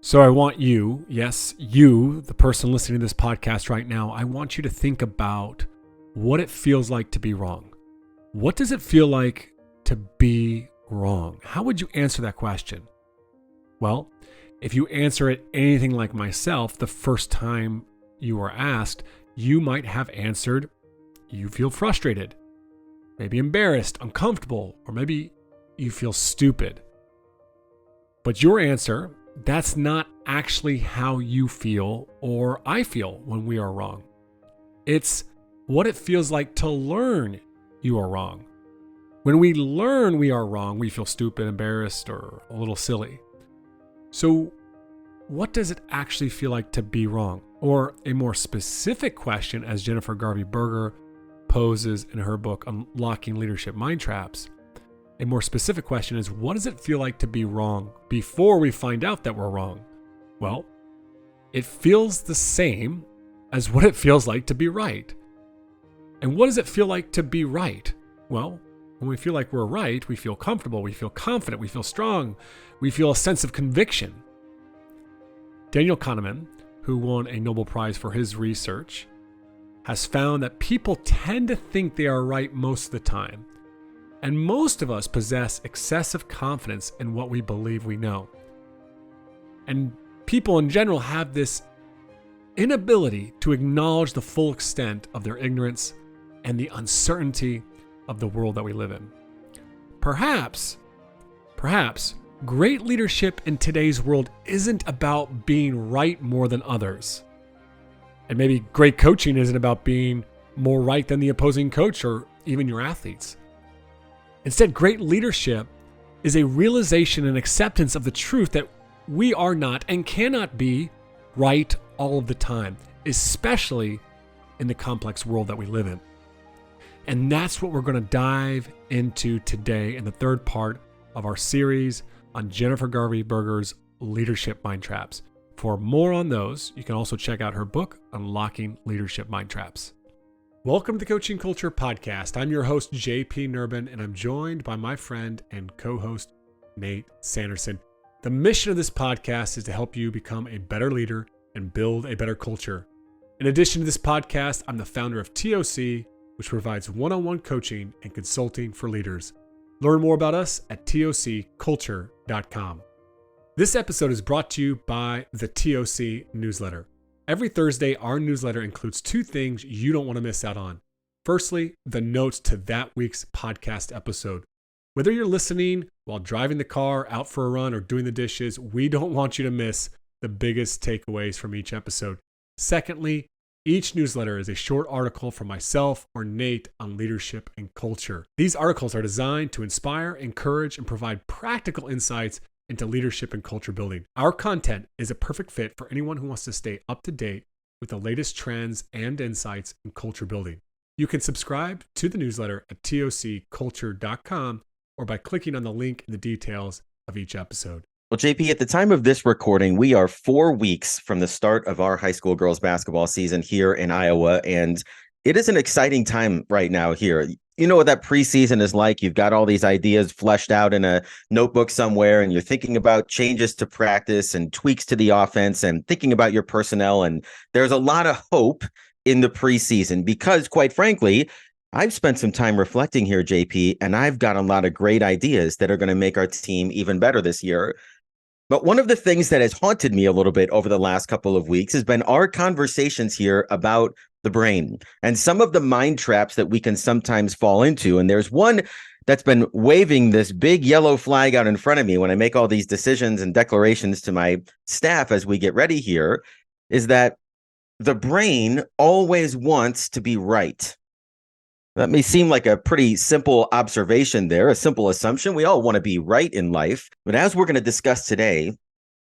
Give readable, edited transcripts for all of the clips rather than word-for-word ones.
So I want you, yes, you, the person listening to this podcast right now, I want you to think about what it feels like to be wrong. What does it feel like to be wrong? How would you answer that question? Well, if you answer it anything like myself, the first time you were asked, you might have answered, you feel frustrated, maybe embarrassed, uncomfortable, or maybe you feel stupid. But your answer, that's not actually how you feel or I feel when we are wrong. It's what it feels like to learn you are wrong. When we learn we are wrong, we feel stupid, embarrassed, or a little silly. So what does it actually feel like to be wrong? Or a more specific question, as Jennifer Garvey Berger poses in her book, Unlocking Leadership Mindtraps, a more specific question is, what does it feel like to be wrong before we find out that we're wrong? Well, it feels the same as what it feels like to be right. And what does it feel like to be right? Well, when we feel like we're right, we feel comfortable, we feel confident, we feel strong, we feel a sense of conviction. Daniel Kahneman, who won a Nobel Prize for his research, has found that people tend to think they are right most of the time. And most of us possess excessive confidence in what we believe we know. And people in general have this inability to acknowledge the full extent of their ignorance and the uncertainty of the world that we live in. Perhaps, great leadership in today's world isn't about being right more than others. And maybe great coaching isn't about being more right than the opposing coach or even your athletes. Instead, great leadership is a realization and acceptance of the truth that we are not and cannot be right all of the time, especially in the complex world that we live in. And that's what we're going to dive into today in the third part of our series on Jennifer Garvey Berger's Leadership Mindtraps. For more on those, you can also check out her book, Unlocking Leadership Mindtraps. Welcome to the Coaching Culture Podcast. I'm your host, JP Nurbin, and I'm joined by my friend and co-host, Nate Sanderson. The mission of this podcast is to help you become a better leader and build a better culture. In addition to this podcast, I'm the founder of TOC, which provides one-on-one coaching and consulting for leaders. Learn more about us at tocculture.com. This episode is brought to you by the TOC newsletter. Every Thursday, our newsletter includes two things you don't want to miss out on. Firstly, the notes to that week's podcast episode. Whether you're listening while driving the car, out for a run, or doing the dishes, we don't want you to miss the biggest takeaways from each episode. Secondly, each newsletter is a short article from myself or Nate on leadership and culture. These articles are designed to inspire, encourage, and provide practical insights into leadership and culture building. Our content is a perfect fit for anyone who wants to stay up to date with the latest trends and insights in culture building. You can subscribe to the newsletter at tocculture.com or by clicking on the link in the details of each episode. Well, JP, at the time of this recording, we are 4 weeks from the start of our high school girls basketball season here in Iowa, and it is an exciting time right now here. You know what that preseason is like. You've got all these ideas fleshed out in a notebook somewhere, and you're thinking about changes to practice and tweaks to the offense and thinking about your personnel. And there's a lot of hope in the preseason because, quite frankly, I've spent some time reflecting here, JP, and I've got a lot of great ideas that are going to make our team even better this year. But one of the things that has haunted me a little bit over the last couple of weeks has been our conversations here about the brain and some of the mind traps that we can sometimes fall into. And there's one that's been waving this big yellow flag out in front of me when I make all these decisions and declarations to my staff as we get ready here, is that the brain always wants to be right. That may seem like a pretty simple observation there, a simple assumption. We all want to be right in life. But as we're going to discuss today,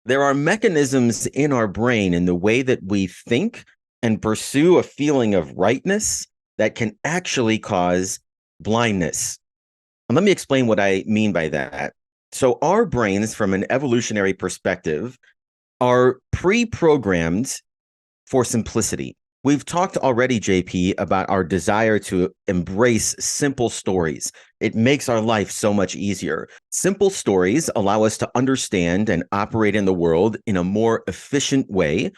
there are mechanisms in our brain in the way that we think and pursue a feeling of rightness that can actually cause blindness. And let me explain what I mean by that. So our brains, from an evolutionary perspective, are pre-programmed for simplicity. We've talked already, JP, about our desire to embrace simple stories. It makes our life so much easier. Simple stories allow us to understand and operate in the world in a more efficient way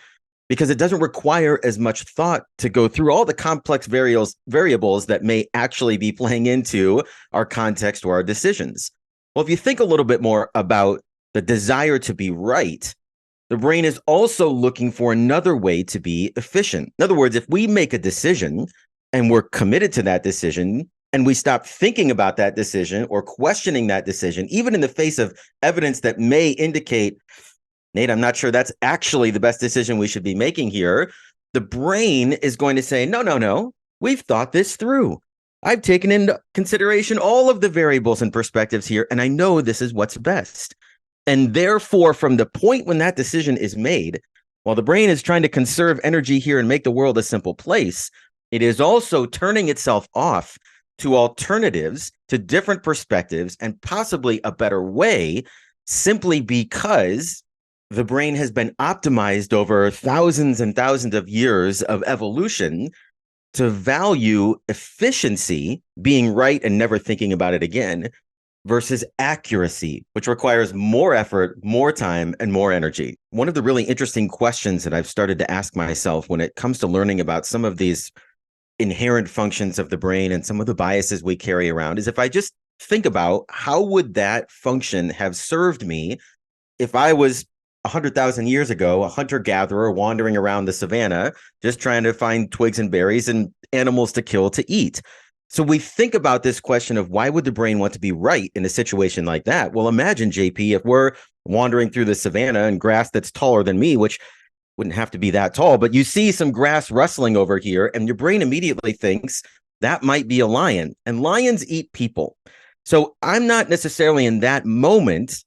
because it doesn't require as much thought to go through all the complex variables that may actually be playing into our context or our decisions. Well, if you think a little bit more about the desire to be right, the brain is also looking for another way to be efficient. In other words, if we make a decision and we're committed to that decision, and we stop thinking about that decision or questioning that decision, even in the face of evidence that may indicate, Nate, I'm not sure that's actually the best decision we should be making here, the brain is going to say, no, we've thought this through. I've taken into consideration all of the variables and perspectives here, and I know this is what's best. And therefore, from the point when that decision is made, while the brain is trying to conserve energy here and make the world a simple place, it is also turning itself off to alternatives, to different perspectives, and possibly a better way, simply because the brain has been optimized over thousands and thousands of years of evolution to value efficiency, being right and never thinking about it again, versus accuracy, which requires more effort, more time, and more energy. One of the really interesting questions that I've started to ask myself when it comes to learning about some of these inherent functions of the brain and some of the biases we carry around is if I just think about how would that function have served me if I was 100,000 years ago, a hunter-gatherer wandering around the savannah, just trying to find twigs and berries and animals to kill to eat. So we think about this question of why would the brain want to be right in a situation like that? Well, imagine, JP, if we're wandering through the savannah and grass that's taller than me, which wouldn't have to be that tall, but you see some grass rustling over here and your brain immediately thinks that might be a lion, and lions eat people. So I'm not necessarily in that moment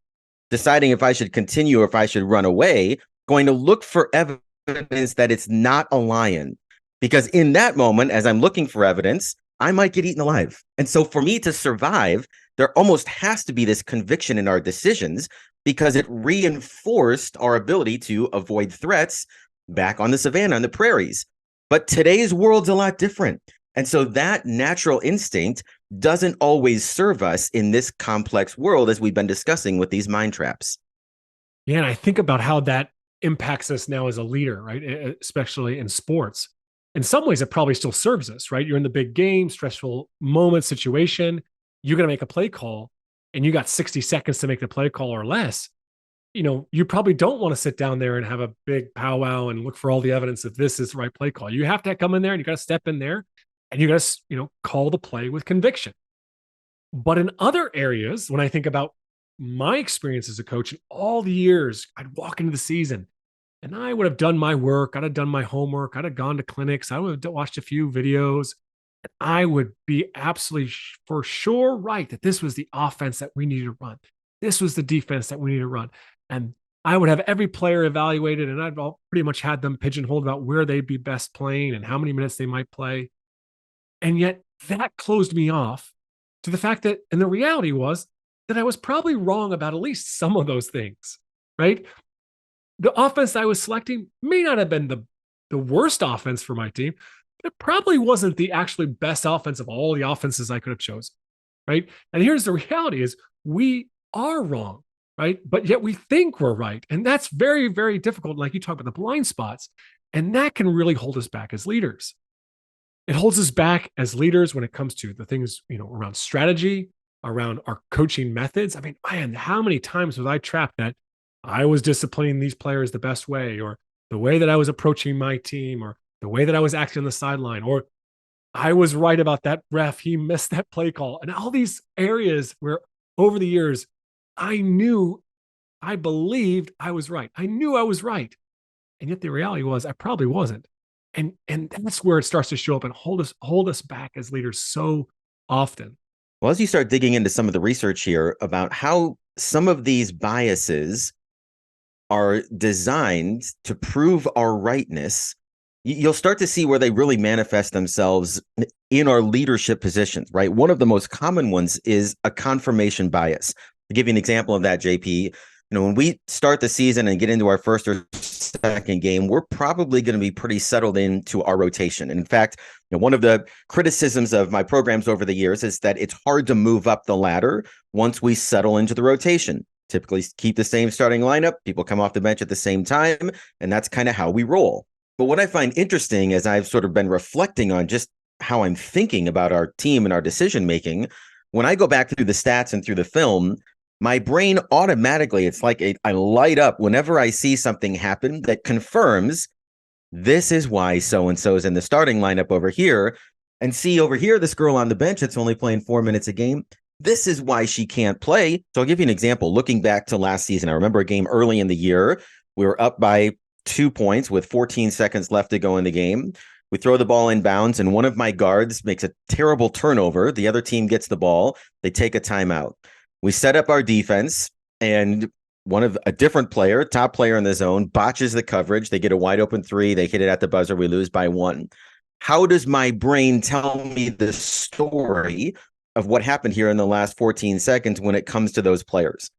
deciding if I should continue or if I should run away, going to look for evidence that it's not a lion, because in that moment, as I'm looking for evidence, I might get eaten alive. And so for me to survive, there almost has to be this conviction in our decisions because it reinforced our ability to avoid threats back on the savannah and the prairies. But today's world's a lot different. And so that natural instinct doesn't always serve us in this complex world, as we've been discussing with these mind traps. Yeah, and I think about how that impacts us now as a leader, right? Especially in sports. In some ways, it probably still serves us, right? You're in the big game, stressful moment, situation. You're going to make a play call and you got 60 seconds to make the play call or less. You probably don't want to sit down there and have a big powwow and look for all the evidence that this is the right play call. You have to come in there and you got to step in there and you got to, call the play with conviction. But in other areas, when I think about my experience as a coach in all the years, I'd walk into the season and I would have done my work. I'd have done my homework. I'd have gone to clinics. I would have watched a few videos. And I would be absolutely for sure right that this was the offense that we needed to run. This was the defense that we needed to run. And I would have every player evaluated and I'd pretty much had them pigeonholed about where they'd be best playing and how many minutes they might play. And yet that closed me off to the fact that, and the reality was that I was probably wrong about at least some of those things, right? The offense I was selecting may not have been the worst offense for my team. It probably wasn't the actually best offense of all the offenses I could have chosen, right? And here's the reality is we are wrong, right? But yet we think we're right. And that's very, very difficult. Like you talk about the blind spots, and that can really hold us back as leaders. It holds us back as leaders when it comes to the things, around strategy, around our coaching methods. I mean, man, how many times was I trapped that I was disciplining these players the best way, or the way that I was approaching my team, or the way that I was acting on the sideline, or I was right about that ref. He missed that play call. And all these areas where over the years, I believed I was right. I knew I was right. And yet the reality was I probably wasn't. And that's where it starts to show up and hold us back as leaders so often. Well, as you start digging into some of the research here about how some of these biases are designed to prove our rightness, you'll start to see where they really manifest themselves in our leadership positions, right? One of the most common ones is a confirmation bias. To give you an example of that, JP, when we start the season and get into our first or second game, we're probably going to be pretty settled into our rotation. And in fact, one of the criticisms of my programs over the years is that it's hard to move up the ladder once we settle into the rotation. Typically keep the same starting lineup, people come off the bench at the same time, and that's kind of how we roll. But what I find interesting as I've sort of been reflecting on just how I'm thinking about our team and our decision making, when I go back through the stats and through the film, my brain automatically, it's like I light up whenever I see something happen that confirms this is why so-and-so is in the starting lineup over here. And see over here, this girl on the bench that's only playing 4 minutes a game. This is why she can't play. So I'll give you an example. Looking back to last season, I remember a game early in the year. We were up by 2 points with 14 seconds left to go in the game. We throw the ball inbounds, and one of my guards makes a terrible turnover. The other team gets the ball. They take a timeout. We set up our defense, and a different player, top player in the zone, botches the coverage. They get a wide open three. They hit it at the buzzer. We lose by 1. How does my brain tell me the story of what happened here in the last 14 seconds when it comes to those players?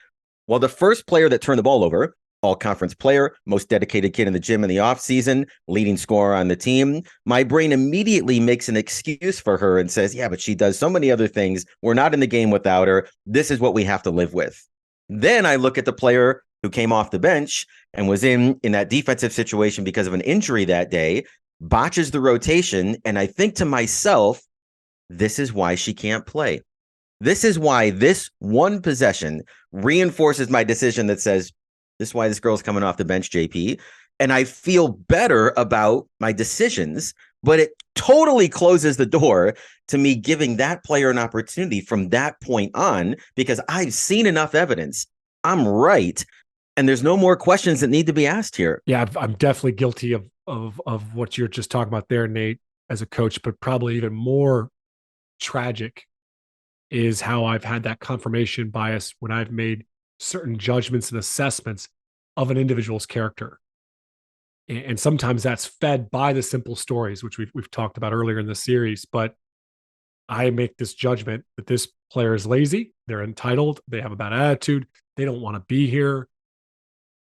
Well, the first player that turned the ball over, all-conference player, most dedicated kid in the gym in the offseason, leading scorer on the team. My brain immediately makes an excuse for her and says, yeah, but she does so many other things. We're not in the game without her. This is what we have to live with. Then I look at the player who came off the bench and was in that defensive situation because of an injury that day, botches the rotation, and I think to myself, this is why she can't play. This is why this one possession reinforces my decision that says, this is why this girl's coming off the bench, JP. And I feel better about my decisions, but it totally closes the door to me giving that player an opportunity from that point on, because I've seen enough evidence. I'm right. And there's no more questions that need to be asked here. Yeah, I'm definitely guilty of what you're just talking about there, Nate, as a coach, but probably even more tragic is how I've had that confirmation bias when I've made certain judgments and assessments of an individual's character. And sometimes that's fed by the simple stories, which we've talked about earlier in the series. But I make this judgment that this player is lazy, they're entitled, they have a bad attitude, they don't want to be here,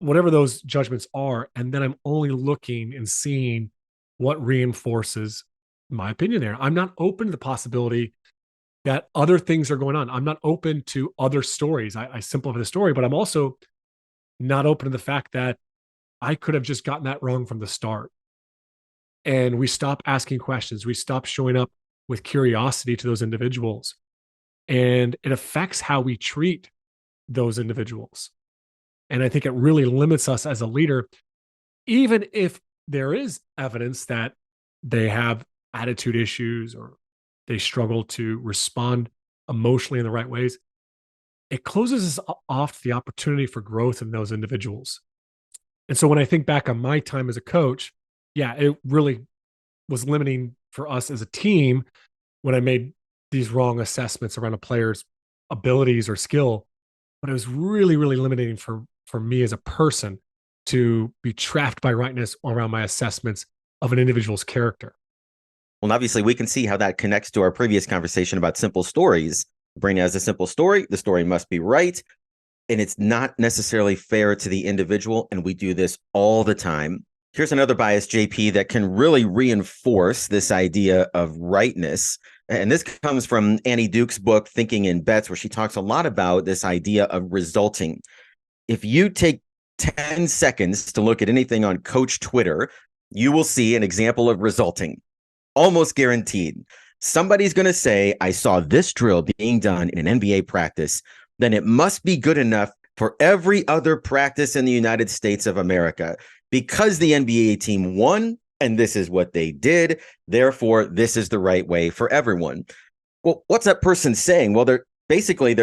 whatever those judgments are. And then I'm only looking and seeing what reinforces my opinion there. I'm not open to the possibility that other things are going on. I'm not open to other stories. I simplify the story, but I'm also not open to the fact that I could have just gotten that wrong from the start. And we stop asking questions. We stop showing up with curiosity to those individuals. And it affects how we treat those individuals. And I think it really limits us as a leader, even if there is evidence that they have attitude issues or they struggle to respond emotionally in the right ways. It closes us off the opportunity for growth in those individuals. And so when I think back on my time as a coach, yeah, it really was limiting for us as a team when I made these wrong assessments around a player's abilities or skill. But it was really, really limiting for me as a person to be trapped by rightness around my assessments of an individual's character. Well, obviously, we can see how that connects to our previous conversation about simple stories. The brain has a simple story. The story must be right. And it's not necessarily fair to the individual. And we do this all the time. Here's another bias, JP, that can really reinforce this idea of rightness. And this comes from Annie Duke's book, Thinking in Bets, where she talks a lot about this idea of resulting. If you take 10 seconds to look at anything on Coach Twitter, you will see an example of resulting. Almost guaranteed. Somebody's going to say, I saw this drill being done in an NBA practice, then it must be good enough for every other practice in the United States of America because the NBA team won and this is what they did. Therefore, this is the right way for everyone. Well, what's that person saying? Well, they're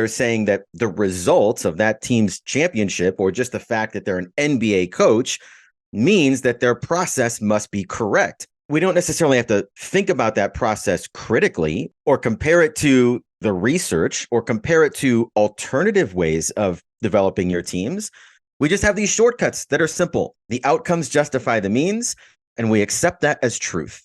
saying that the results of that team's championship or just the fact that they're an NBA coach means that their process must be correct. We don't necessarily have to think about that process critically or compare it to the research or compare it to alternative ways of developing your teams. We just have these shortcuts that are simple. The outcomes justify the means, and we accept that as truth.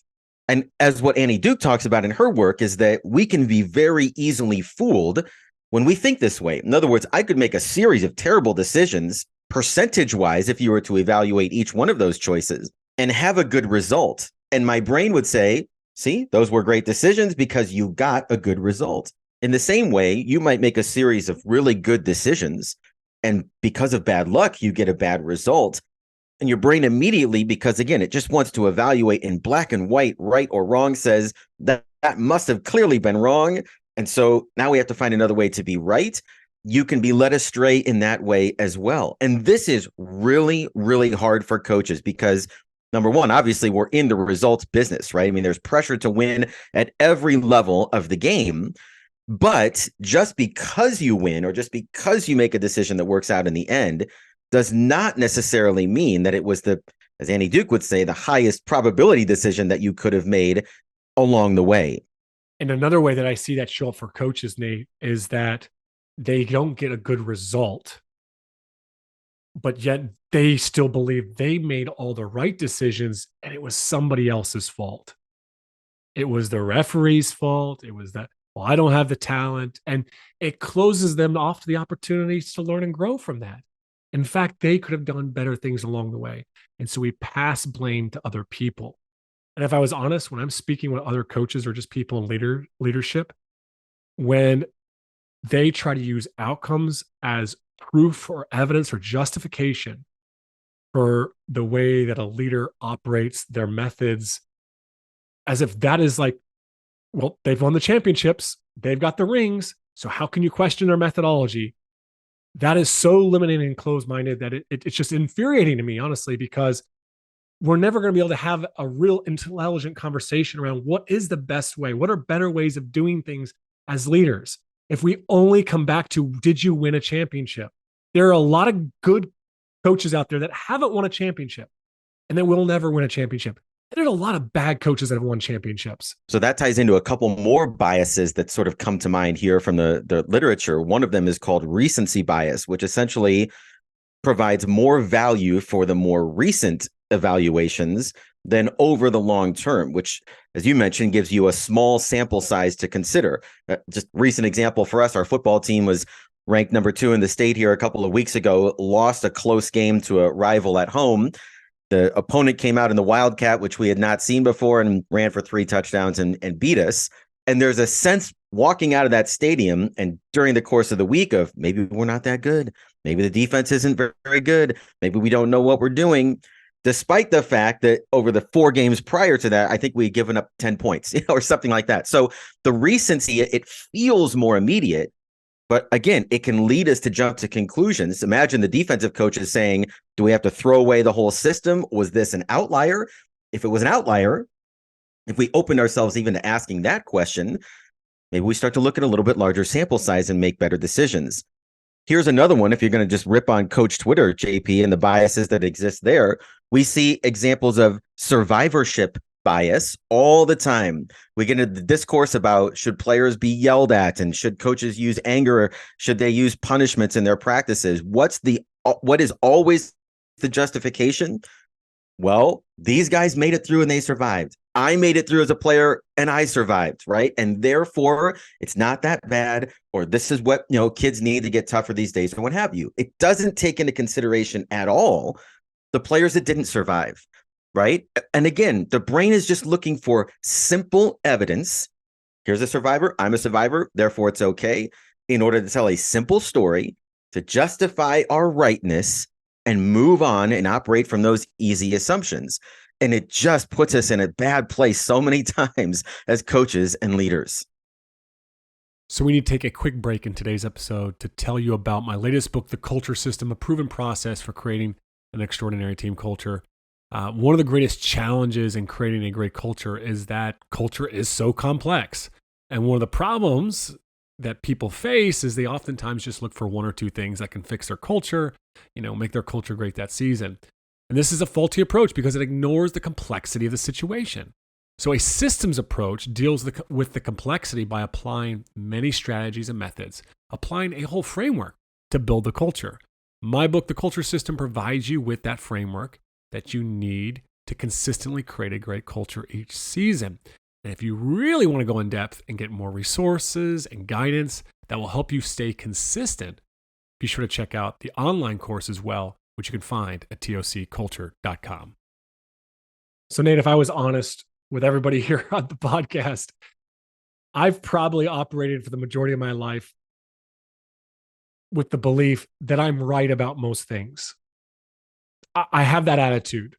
And as what Annie Duke talks about in her work is that we can be very easily fooled when we think this way. In other words, I could make a series of terrible decisions percentage wise, if you were to evaluate each one of those choices and have a good result. And my brain would say, see, those were great decisions because you got a good result. In the same way, you might make a series of really good decisions, and because of bad luck, you get a bad result. And your brain immediately, because again, it just wants to evaluate in black and white, right or wrong, says that must have clearly been wrong. And so now we have to find another way to be right. You can be led astray in that way as well. And this is really, really hard for coaches because number one, obviously we're in the results business, right? I mean, there's pressure to win at every level of the game. But just because you win or just because you make a decision that works out in the end does not necessarily mean that it was as Annie Duke would say, the highest probability decision that you could have made along the way. And another way that I see that show up for coaches, Nate, is that they don't get a good result, but yet they still believe they made all the right decisions and it was somebody else's fault. It was the referee's fault. It was that, well, I don't have the talent. And it closes them off to the opportunities to learn and grow from that. In fact, they could have done better things along the way. And so we pass blame to other people. And if I was honest, when I'm speaking with other coaches or just people in leadership, when they try to use outcomes as proof or evidence or justification for the way that a leader operates their methods, as if that is like, well, they've won the championships, they've got the rings, so how can you question their methodology? That is so limiting and closed-minded that it's just infuriating to me, honestly, because we're never going to be able to have a real intelligent conversation around what is the best way, what are better ways of doing things as leaders. If we only come back to, did you win a championship? There are a lot of good coaches out there that haven't won a championship and that will never win a championship. There's a lot of bad coaches that have won championships. So that ties into a couple more biases that sort of come to mind here from the literature. One of them is called recency bias, which essentially provides more value for the more recent evaluations than over the long term, which, as you mentioned, gives you a small sample size to consider. Just recent example for us, our football team was ranked number 2 in the state here a couple of weeks ago, lost a close game to a rival at home. The opponent came out in the Wildcat, which we had not seen before, and ran for 3 touchdowns and beat us. And there's a sense walking out of that stadium and during the course of the week of maybe we're not that good. Maybe the defense isn't very, very good. Maybe we don't know what we're doing, despite the fact that over the 4 games prior to that, I think we had given up 10 points, or something like that. So the recency, it feels more immediate. But again, it can lead us to jump to conclusions. Imagine the defensive coach is saying, do we have to throw away the whole system? Was this an outlier? If it was an outlier, if we opened ourselves even to asking that question, maybe we start to look at a little bit larger sample size and make better decisions. Here's another one. If you're going to just rip on Coach Twitter, JP, and the biases that exist there, we see examples of survivorship bias all the time. We get into the discourse about should players be yelled at and should coaches use anger, or should they use punishments in their practices? What is always the justification? Well, these guys made it through and they survived. I made it through as a player and I survived, right? And therefore, it's not that bad, or this is what, kids need to get tougher these days, or what have you. It doesn't take into consideration at all the players that didn't survive. Right. And again, the brain is just looking for simple evidence. Here's a survivor. I'm a survivor. Therefore, it's okay, in order to tell a simple story to justify our rightness and move on and operate from those easy assumptions. And it just puts us in a bad place so many times as coaches and leaders. So we need to take a quick break in today's episode to tell you about my latest book, The Culture System, a proven process for creating an extraordinary team culture. One of the greatest challenges in creating a great culture is that culture is so complex. And one of the problems that people face is they oftentimes just look for 1 or 2 things that can fix their culture, make their culture great that season. And this is a faulty approach because it ignores the complexity of the situation. So a systems approach deals with the complexity by applying many strategies and methods, applying a whole framework to build the culture. My book, The Culture System, provides you with that framework that you need to consistently create a great culture each season. And if you really want to go in depth and get more resources and guidance that will help you stay consistent, be sure to check out the online course as well which you can find at tocculture.com. So Nate, if I was honest with everybody here on the podcast, I've probably operated for the majority of my life with the belief that I'm right about most things. I have that attitude.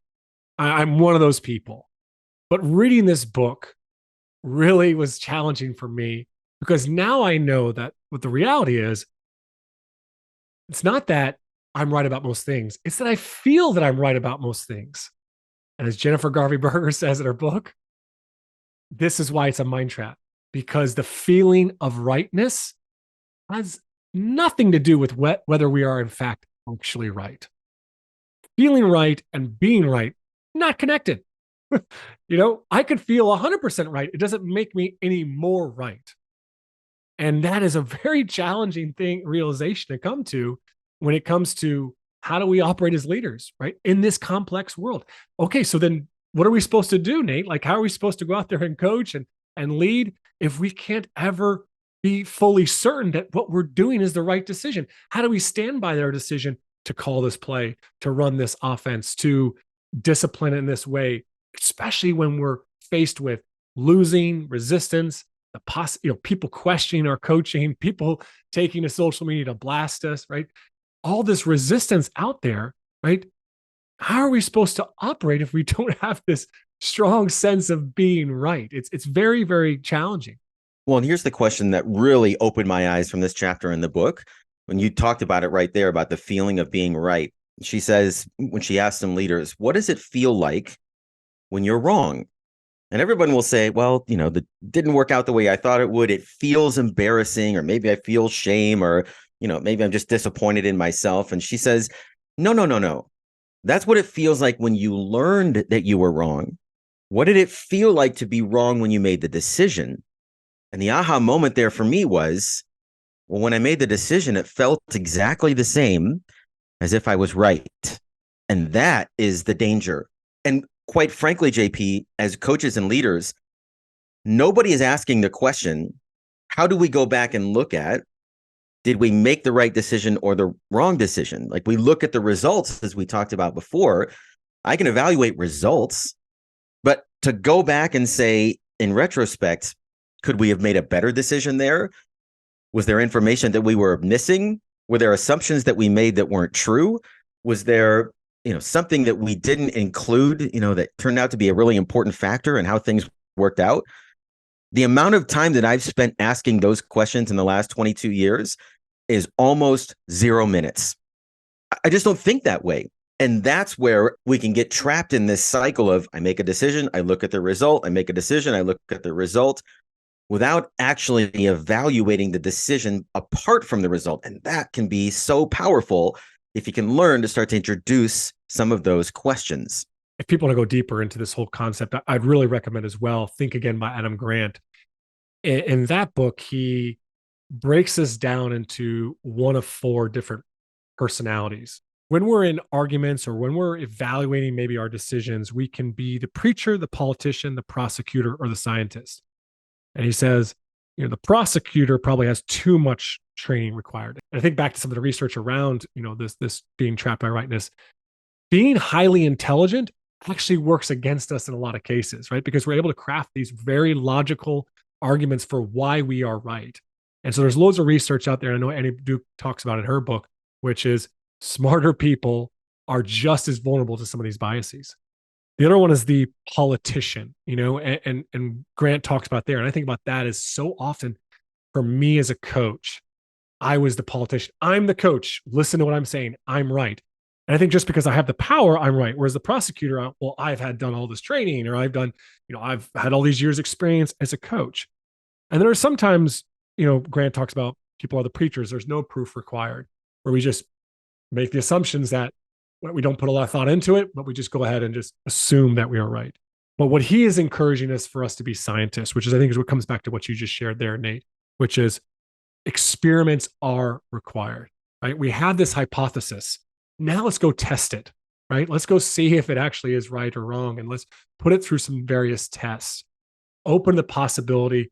I'm one of those people. But reading this book really was challenging for me because now I know that what the reality is, it's not that I'm right about most things. It's that I feel that I'm right about most things. And as Jennifer Garvey Berger says in her book, this is why it's a mind trap, because the feeling of rightness has nothing to do with whether we are in fact actually right. Feeling right and being right, not connected. I could feel 100% right. It doesn't make me any more right. And that is a very challenging realization to come to when it comes to how do we operate as leaders, right? In this complex world. Okay, so then what are we supposed to do, Nate? Like, how are we supposed to go out there and coach and lead if we can't ever be fully certain that what we're doing is the right decision? How do we stand by their decision to call this play, to run this offense, to discipline in this way, especially when we're faced with losing, resistance, people questioning our coaching, people taking to social media to blast us, right? All this resistance out there, right? How are we supposed to operate if we don't have this strong sense of being right? It's very, very challenging. Well, and here's the question that really opened my eyes from this chapter in the book. When you talked about it right there, about the feeling of being right. She says, when she asks some leaders, what does it feel like when you're wrong? And everyone will say, well, that didn't work out the way I thought it would. It feels embarrassing, or maybe I feel shame, or, maybe I'm just disappointed in myself. And she says, no. That's what it feels like when you learned that you were wrong. What did it feel like to be wrong when you made the decision? And the aha moment there for me was, well, when I made the decision, it felt exactly the same as if I was right. And that is the danger. And quite frankly, JP, as coaches and leaders, nobody is asking the question, how do we go back and look at, did we make the right decision or the wrong decision? Like, we look at the results, as we talked about before. I can evaluate results, but to go back and say, in retrospect, could we have made a better decision there? Was there information that we were missing? Were there assumptions that we made that weren't true? Was there, something that we didn't include, that turned out to be a really important factor in how things worked out? The amount of time that I've spent asking those questions in the last 22 years is almost 0 minutes. I just don't think that way. And that's where we can get trapped in this cycle of, I make a decision, I look at the result, I make a decision, I look at the result, without actually evaluating the decision apart from the result. And that can be so powerful if you can learn to start to introduce some of those questions. If people want to go deeper into this whole concept, I'd really recommend as well, Think Again by Adam Grant. In that book, he breaks us down into one of 4 different personalities. When we're in arguments or when we're evaluating maybe our decisions, we can be the preacher, the politician, the prosecutor, or the scientist. And he says, the prosecutor probably has too much training required. And I think back to some of the research around, this being trapped by rightness. Being highly intelligent actually works against us in a lot of cases, right? Because we're able to craft these very logical arguments for why we are right. And so there's loads of research out there. I know Annie Duke talks about in her book, which is smarter people are just as vulnerable to some of these biases. The other one is the politician, and Grant talks about there. And I think about that as so often for me as a coach, I was the politician. I'm the coach. Listen to what I'm saying. I'm right. And I think just because I have the power, I'm right. Whereas the prosecutor, I've done all this training, or I've had all these years experience as a coach. And there are sometimes, Grant talks about people are the preachers. There's no proof required, where we just make the assumptions that we don't put a lot of thought into it, but we just go ahead and just assume that we are right. But what he is encouraging us for us to be scientists, which is, I think, is what comes back to what you just shared there, Nate, which is experiments are required, right? We have this hypothesis. Now let's go test it, right? Let's go see if it actually is right or wrong. And let's put it through some various tests. Open the possibility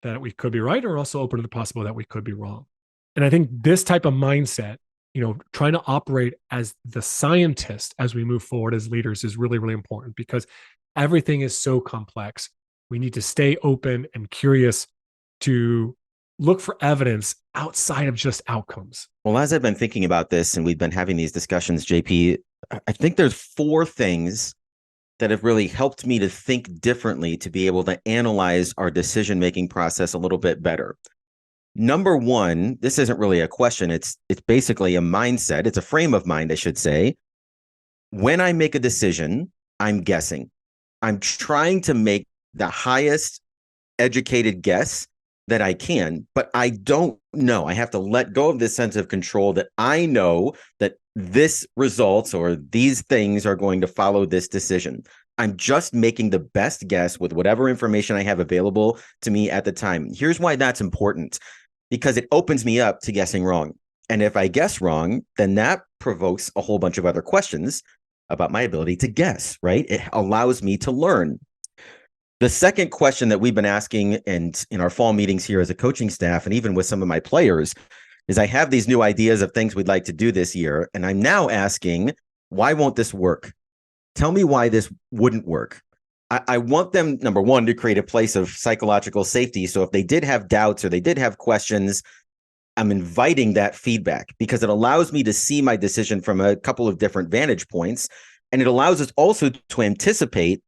that we could be right, or also open to the possibility that we could be wrong. And I think this type of mindset, trying to operate as the scientist as we move forward as leaders is really, really important because everything is so complex. We need to stay open and curious to look for evidence outside of just outcomes. Well, as I've been thinking about this and we've been having these discussions, JP, I think there's 4 things that have really helped me to think differently to be able to analyze our decision-making process a little bit better. Number 1, this isn't really a question. It's basically a mindset. It's a frame of mind, I should say. When I make a decision, I'm guessing. I'm trying to make the highest educated guess that I can, but I don't know. I have to let go of this sense of control that I know that this results or these things are going to follow this decision. I'm just making the best guess with whatever information I have available to me at the time. Here's why that's important, because it opens me up to guessing wrong. And if I guess wrong, then that provokes a whole bunch of other questions about my ability to guess, right? It allows me to learn. The second question that we've been asking and in our fall meetings here as a coaching staff, and even with some of my players, is I have these new ideas of things we'd like to do this year. And I'm now asking, why won't this work? Tell me why this wouldn't work. I want them, number 1, to create a place of psychological safety. So if they did have doubts or they did have questions, I'm inviting that feedback because it allows me to see my decision from a couple of different vantage points. And it allows us also to anticipate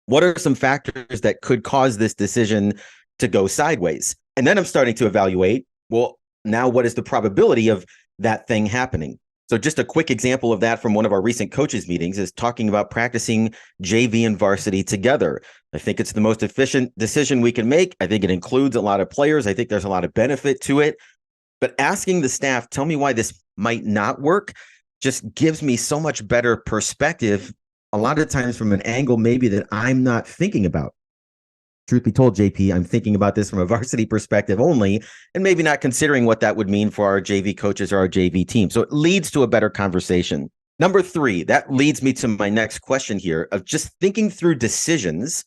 what are some factors that could cause this decision to go sideways. And then I'm starting to evaluate, well, now what is the probability of that thing happening? So just a quick example of that from one of our recent coaches meetings is talking about practicing JV and varsity together. I think it's the most efficient decision we can make. I think it includes a lot of players. I think there's a lot of benefit to it. But asking the staff, tell me why this might not work, just gives me so much better perspective, a lot of times from an angle maybe that I'm not thinking about. Truth be told, JP, I'm thinking about this from a varsity perspective only, and maybe not considering what that would mean for our JV coaches or our JV team. So it leads to a better conversation. Number 3, that leads me to my next question here of just thinking through decisions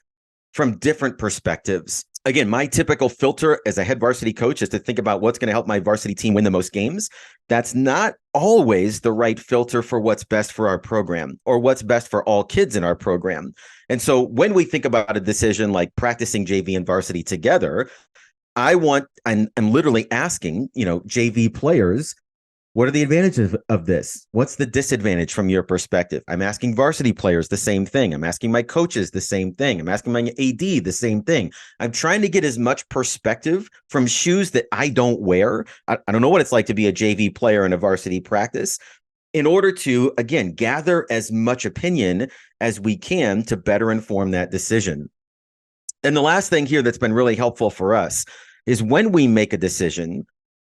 from different perspectives. Again, my typical filter as a head varsity coach is to think about what's going to help my varsity team win the most games. That's not always the right filter for what's best for our program or what's best for all kids in our program. And so when we think about a decision like practicing JV and varsity together, I'm literally asking, JV players, what are the advantages of this? What's the disadvantage from your perspective? I'm asking varsity players the same thing. I'm asking my coaches the same thing. I'm asking my AD the same thing. I'm trying to get as much perspective from shoes that I don't wear. I don't know what it's like to be a JV player in a varsity practice in order to, again, gather as much opinion as we can to better inform that decision. And the last thing here that's been really helpful for us is when we make a decision,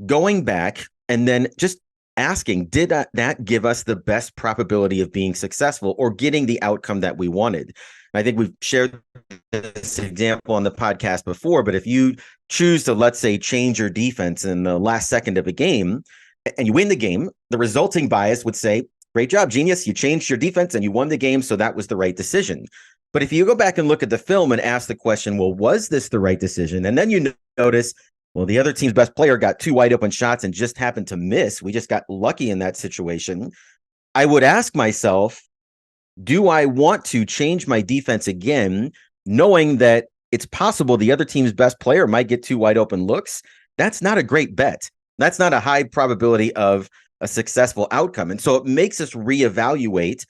going back and then just asking, did that give us the best probability of being successful or getting the outcome that we wanted? I think we've shared this example on the podcast before, but if you choose to, let's say, change your defense in the last second of a game and you win the game, the resulting bias would say, great job, genius. You changed your defense and you won the game, so that was the right decision. But if you go back and look at the film and ask the question, well, was this the right decision? And then you notice, well, the other team's best player got 2 wide open shots and just happened to miss. We just got lucky in that situation. I would ask myself, do I want to change my defense again, knowing that it's possible the other team's best player might get 2 wide open looks? That's not a great bet. That's not a high probability of a successful outcome. And so it makes us reevaluate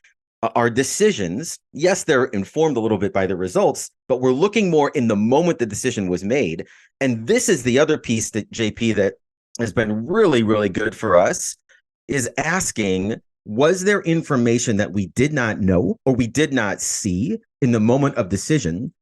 our decisions. Yes, they're informed a little bit by the results, but we're looking more in the moment the decision was made. And this is the other piece that, JP, that has been really, really good for us, is asking, was there information that we did not know or we did not see in the moment of decision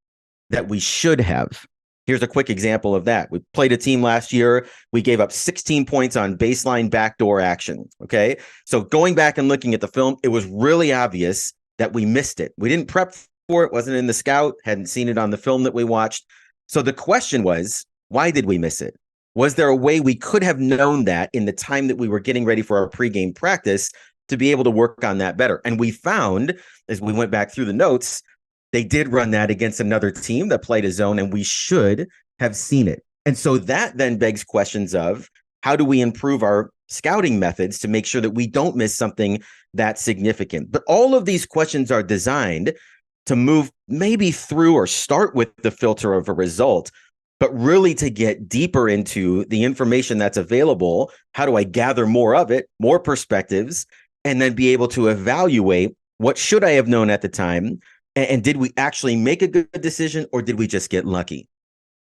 that we should have? Here's a quick example of that. We played a team last year. We gave up 16 points on baseline backdoor action. Okay. So going back and looking at the film, it was really obvious that we missed it. We didn't prep for it. Wasn't in the scout, hadn't seen it on the film that we watched. So the question was, why did we miss it? Was there a way we could have known that in the time that we were getting ready for our pregame practice to be able to work on that better? And we found, as we went back through the notes, they did run that against another team that played a zone, and we should have seen it. And so that then begs questions of, how do we improve our scouting methods to make sure that we don't miss something that significant. But all of these questions are designed to move maybe through or start with the filter of a result, but really to get deeper into the information that's available. How do I gather more of it, more perspectives, and then be able to evaluate what should I have known at the time? And did we actually make a good decision, or did we just get lucky?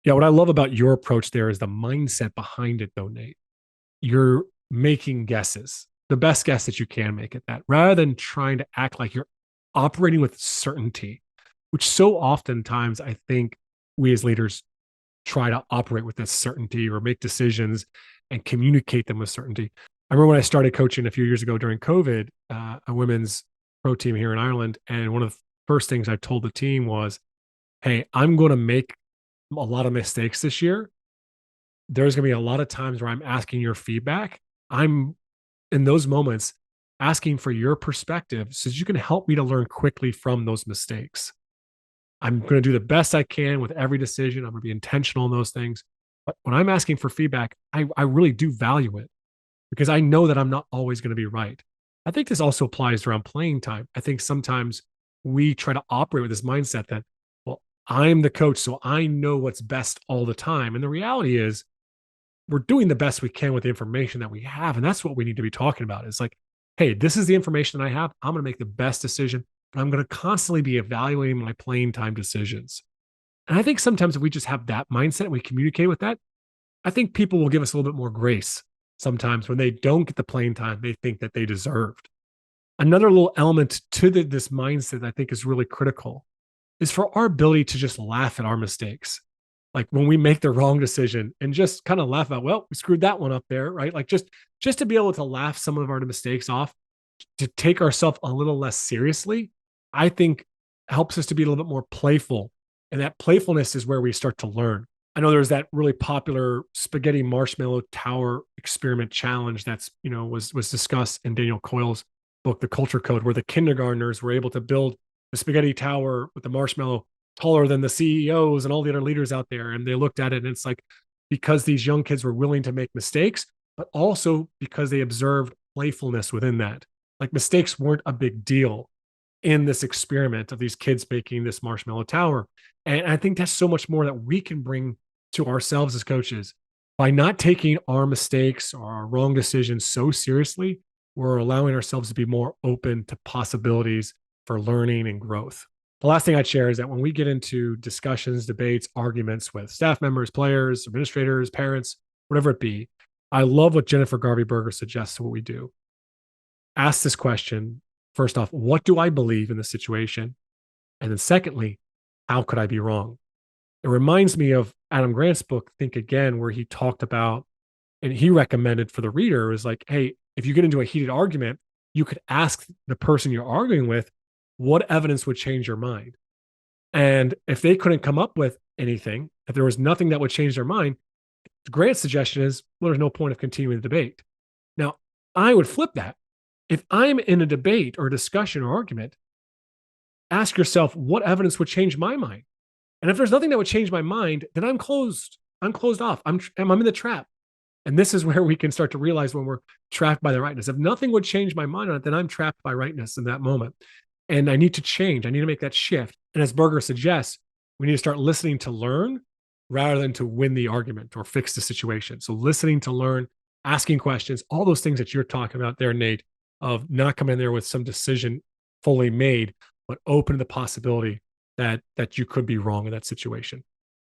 Yeah, what I love about your approach there is the mindset behind it, though, Nate. You're making guesses, the best guess that you can make at that, rather than trying to act like you're operating with certainty, which so oftentimes I think we as leaders try to operate with this certainty or make decisions and communicate them with certainty. I remember when I started coaching a few years ago during COVID, a women's pro team here in Ireland. And one of the first things I told the team was, hey, I'm going to make a lot of mistakes this year. There's going to be a lot of times where I'm asking your feedback. I'm in those moments asking for your perspective so that you can help me to learn quickly from those mistakes. I'm going to do the best I can with every decision. I'm going to be intentional in those things. But when I'm asking for feedback, I really do value it because I know that I'm not always going to be right. I think this also applies around playing time. I think sometimes we try to operate with this mindset that, well, I'm the coach, so I know what's best all the time. And the reality is we're doing the best we can with the information that we have. And that's what we need to be talking about. It's like, hey, this is the information that I have. I'm going to make the best decision, but I'm going to constantly be evaluating my playing time decisions. And I think sometimes if we just have that mindset and we communicate with that, I think people will give us a little bit more grace. Sometimes when they don't get the playing time they think that they deserved. Another little element to this mindset that I think is really critical is for our ability to just laugh at our mistakes. Like when we make the wrong decision and just kind of laugh at, well, we screwed that one up there, right? Like just to be able to laugh some of our mistakes off, to take ourselves a little less seriously, I think helps us to be a little bit more playful. And that playfulness is where we start to learn. I know there's that really popular spaghetti marshmallow tower experiment challenge that's, was discussed in Daniel Coyle's book, The Culture Code, where the kindergartners were able to build the spaghetti tower with the marshmallow taller than the CEOs and all the other leaders out there. And they looked at it and it's like, because these young kids were willing to make mistakes, but also because they observed playfulness within that. Like mistakes weren't a big deal in this experiment of these kids making this marshmallow tower. And I think that's so much more that we can bring to ourselves as coaches by not taking our mistakes or our wrong decisions so seriously. We're allowing ourselves to be more open to possibilities for learning and growth. The last thing I'd share is that when we get into discussions, debates, arguments with staff members, players, administrators, parents, whatever it be, I love what Jennifer Garvey Berger suggests what we do. Ask this question. First off, what do I believe in the situation? And then secondly, how could I be wrong? It reminds me of Adam Grant's book, Think Again, where he talked about, and he recommended for the reader is like, hey, if you get into a heated argument, you could ask the person you're arguing with, what evidence would change your mind? And if they couldn't come up with anything, if there was nothing that would change their mind, Grant's suggestion is, well, there's no point of continuing the debate. Now, I would flip that. If I'm in a debate or a discussion or argument, ask yourself, what evidence would change my mind? And if there's nothing that would change my mind, then I'm closed. I'm closed off. I'm in the trap. And this is where we can start to realize when we're trapped by the rightness. If nothing would change my mind on it, then I'm trapped by rightness in that moment. And I need to change. I need to make that shift. And as Berger suggests, we need to start listening to learn rather than to win the argument or fix the situation. So listening to learn, asking questions, all those things that you're talking about there, Nate, of not coming in there with some decision fully made, but open to the possibility that you could be wrong in that situation.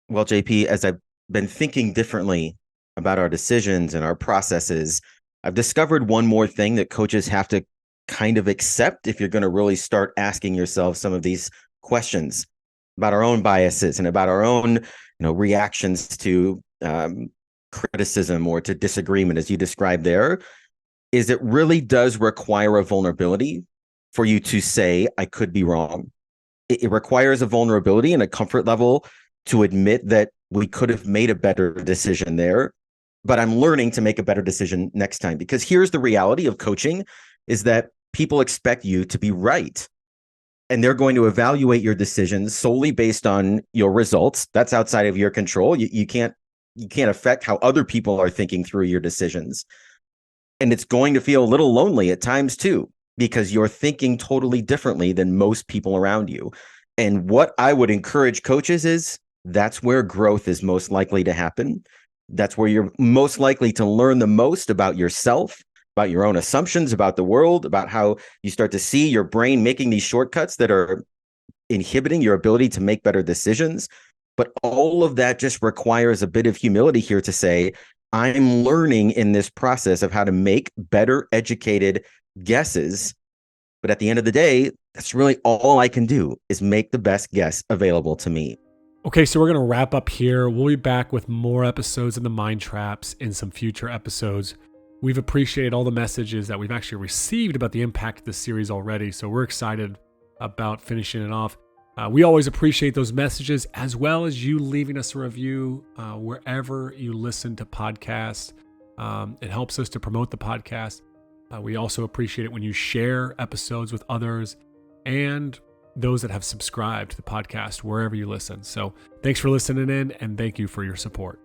Well, JP, as I've been thinking differently about our decisions and our processes, I've discovered one more thing that coaches have to kind of accept if you're going to really start asking yourself some of these questions about our own biases and about our own, reactions to criticism or to disagreement, as you described there, is it really does require a vulnerability for you to say, I could be wrong. It requires a vulnerability and a comfort level to admit that we could have made a better decision there, but I'm learning to make a better decision next time. Because here's the reality of coaching is that people expect you to be right. And they're going to evaluate your decisions solely based on your results. That's outside of your control. You can't affect how other people are thinking through your decisions. And it's going to feel a little lonely at times too, because you're thinking totally differently than most people around you. And what I would encourage coaches is that's where growth is most likely to happen. That's where you're most likely to learn the most about yourself, about your own assumptions, about the world, about how you start to see your brain making these shortcuts that are inhibiting your ability to make better decisions. But all of that just requires a bit of humility here to say, I'm learning in this process of how to make better educated guesses. But at the end of the day, that's really all I can do is make the best guess available to me. Okay, so we're going to wrap up here. We'll be back with more episodes in the Mind Traps in some future episodes. We've appreciated all the messages that we've actually received about the impact of this series already, so we're excited about finishing it off. We always appreciate those messages, as well as you leaving us a review wherever you listen to podcasts. It helps us to promote the podcast. We also appreciate it when you share episodes with others and those that have subscribed to the podcast wherever you listen. So thanks for listening in, and thank you for your support.